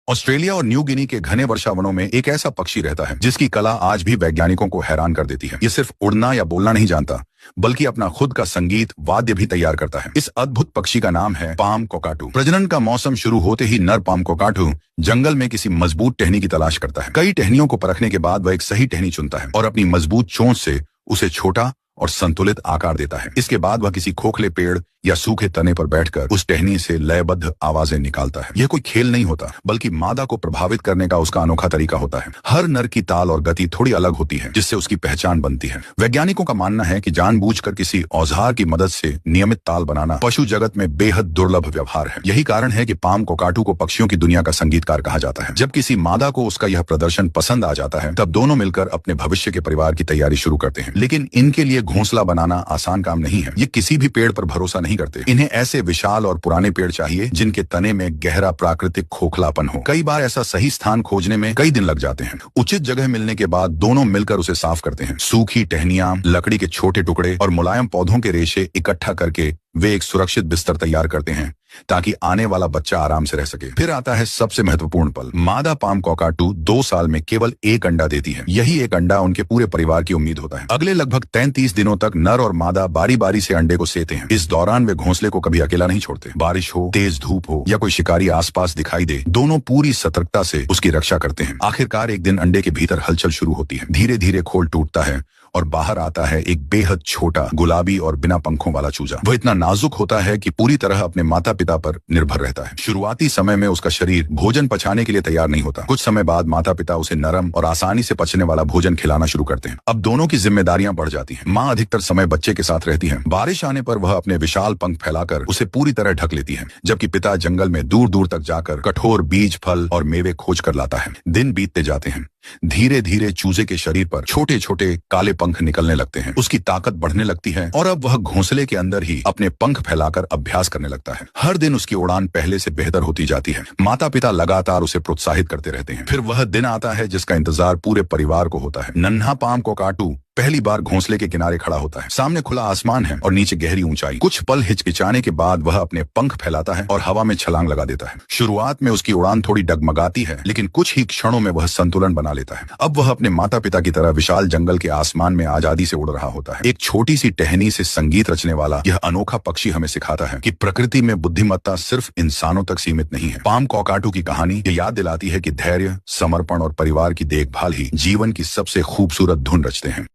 Australia और New Guinea के घने वर्षावनों में एक ऐसा पक्षी रहता है जिसकी कला आज भी वैज्ञानिकों को हैरान कर देती है। ये सिर्फ उड़ना या बोलना नहीं जानता, बल्कि अपना खुद का संगीत वाद्य भी तैयार करता है। इस अद्भुत पक्षी का नाम है पाम कोकाटू। प्रजनन का मौसम शुरू होते ही नर पाम कोकाटू जंगल में किसी मजबूत टहनी की तलाश करता है। कई टहनियों को परखने के बाद वह एक सही टहनी चुनता है और अपनी मजबूत चोंच से उसे छोटा और संतुलित आकार देता है। इसके बाद वह किसी खोखले पेड़ या सूखे तने पर बैठकर उस टहनी से लयबद्ध आवाजें निकालता है। यह कोई खेल नहीं होता, बल्कि मादा को प्रभावित करने का उसका अनोखा तरीका होता है। हर नर की ताल और गति थोड़ी अलग होती है, जिससे उसकी पहचान बनती है। वैज्ञानिकों का मानना है कि जानबूझकर किसी औजार की मदद से नियमित ताल बनाना पशु जगत में बेहद दुर्लभ व्यवहार है। यही कारण है कि पाम कोकाटू को पक्षियों की दुनिया का संगीतकार कहा जाता है। जब किसी मादा को उसका यह प्रदर्शन पसंद आ जाता है, तब दोनों मिलकर अपने भविष्य के परिवार की तैयारी शुरू करते हैं। लेकिन इनके लिए घोंसला बनाना आसान काम नहीं है। ये किसी भी पेड़ पर भरोसा नहीं करते। इन्हें ऐसे विशाल और पुराने पेड़ चाहिए जिनके तने में गहरा प्राकृतिक खोखलापन हो। कई बार ऐसा सही स्थान खोजने में कई दिन लग जाते हैं। उचित जगह मिलने के बाद दोनों मिलकर उसे साफ करते हैं। सूखी टहनियां, लकड़ी के छोटे टुकड़े और मुलायम पौधों के रेशे इकट्ठा करके वे एक सुरक्षित बिस्तर तैयार करते हैं ताकि आने वाला बच्चा आराम से रह सके। फिर आता है सबसे महत्वपूर्ण पल। मादा पाम कोकाटू 2 साल में केवल एक अंडा देती है। यही एक अंडा उनके पूरे परिवार की उम्मीद होता है। अगले लगभग 33 दिनों तक नर और मादा बारी बारी से अंडे को सेते हैं। इस दौरान वे घोंसले को कभी अकेला नहीं छोड़ते। बारिश हो, तेज धूप हो या कोई शिकारी आसपास दिखाई दे, दोनों पूरी सतर्कता से उसकी रक्षा करते हैं। आखिरकार एक दिन अंडे के भीतर हलचल शुरू होती है। धीरे धीरे खोल टूटता है और बाहर आता है एक बेहद छोटा, गुलाबी और बिना पंखों वाला चूजा। वह इतना नाजुक होता है कि पूरी तरह अपने माता पिता पर निर्भर रहता है। शुरुआती समय में उसका शरीर भोजन पचाने के लिए तैयार नहीं होता। कुछ समय बाद माता पिता उसे नरम और आसानी से पचने वाला भोजन खिलाना शुरू करते हैं। अब दोनों की जिम्मेदारियां बढ़ जाती हैं। माँ अधिकतर समय बच्चे के साथ रहती है। बारिश आने पर वह अपने विशाल पंख फैलाकर उसे पूरी तरह ढक लेती है, जबकि पिता जंगल में दूर दूर तक जाकर कठोर बीज, फल और मेवे खोज कर लाता है। दिन बीतते जाते हैं। धीरे धीरे चूजे के शरीर पर छोटे छोटे काले पंख निकलने लगते हैं। उसकी ताकत बढ़ने लगती है और अब वह घोंसले के अंदर ही अपने पंख फैलाकर अभ्यास करने लगता है। हर दिन उसकी उड़ान पहले से बेहतर होती जाती है। माता पिता लगातार उसे प्रोत्साहित करते रहते हैं। फिर वह दिन आता है जिसका इंतजार पूरे परिवार को होता है। नन्हा पाम कोकाटू पहली बार घोंसले के किनारे खड़ा होता है। सामने खुला आसमान है और नीचे गहरी ऊंचाई। कुछ पल हिचकिचाने के बाद वह अपने पंख फैलाता है और हवा में छलांग लगा देता है। शुरुआत में उसकी उड़ान थोड़ी डगमगाती है, लेकिन कुछ ही क्षणों में वह संतुलन बना लेता है। अब वह अपने माता पिता की तरह विशाल जंगल के आसमान में आजादी से उड़ रहा होता है। एक छोटी सी टहनी से संगीत रचने वाला यह अनोखा पक्षी हमें सिखाता है कि प्रकृति में बुद्धिमत्ता सिर्फ इंसानों तक सीमित नहीं है। पाम कोकाटू की कहानी ये याद दिलाती है कि धैर्य, समर्पण और परिवार की देखभाल ही जीवन की सबसे खूबसूरत धुन रचते हैं।